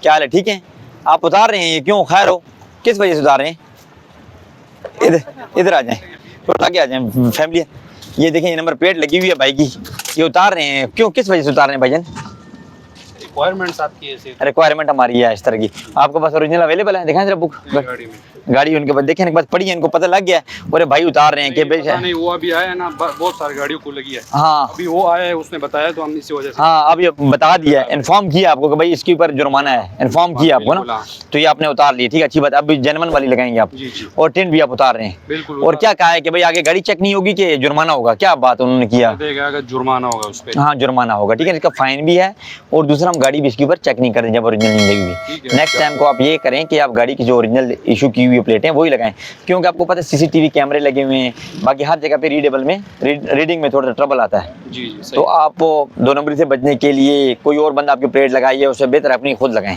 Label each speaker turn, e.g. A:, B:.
A: क्या हाल है, ठीक है? आप उतार रहे हैं ये क्यों, खैर हो, किस वजह से उतार रहे हैं? इधर इधर आ जाएं, थोड़ा आगे आ जाएं, फैमिली है। ये देखें, ये नंबर प्लेट लगी हुई है बाइक की, ये उतार रहे हैं क्यों, किस वजह से उतार रहे हैं भाईजान?
B: रिक्वायरमेंट्स आपकी ऐसे
A: रिक्वायरमेंट हमारी है इस तरह की। आपके पास ओरिजिनल अवेलेबल है? दिखाएं जरा बुक।
B: गाड़ी में
A: गाड़ी उनके पास देखें, बस पड़ी है, इनको पता लग गया है। और भाई उतार रहे हैं कि
B: नहीं, पता नहीं, वो अभी आया है ना, बहुत सारी गाड़ियों को लगी है।
A: हाँ
B: अभी वो आया है, उसने बताया तो हम इसी वजह से।
A: हाँ, अब ये बता दिया, इन्फॉर्म किया आपको कि भाई इसके ऊपर जुर्माना है, इन्फॉर्म किया आपको ना,
B: बिल्कुल, हाँ।
A: तो ये आपने उतार ली, ठीक है, अच्छी बात। अब जेनवन वाली लगाएंगे आप,
B: जी जी
A: और टेंट भी आप उतार रहे हैं।
B: बिल्कुल।
A: और क्या कहा है कि भाई आगे गाड़ी चेक नहीं होगी कि जुर्माना होगा, क्या बात उन्होंने किया?
B: देगा अगर जुर्माना होगा उस पर।
A: हाँ, जुर्माना होगा, ठीक है, इसका फाइन भी है। और दूसरा, हम गाड़ी भी इसके ऊपर चेक नहीं करें जब ओरिजिनल नहीं लगी
B: ठीक
A: हुई।
B: है।
A: नेक्स्ट टाइम को आप ये करें कि आप गाड़ी की जो ओरिजिनल इशू की हुई प्लेटें वही लगाएं, क्योंकि आपको पता है सीसीटीवी कैमरे लगे हुए हैं, बाकी हर जगह पे रीडेबल में रीडिंग में थोड़ा ट्रबल आता है।
B: जी जी सही।
A: तो आप 2 नंबरी से बचने के लिए कोई और बंदा आपकी प्लेट लगाइए, उससे बेहतर अपनी खुद लगाएं।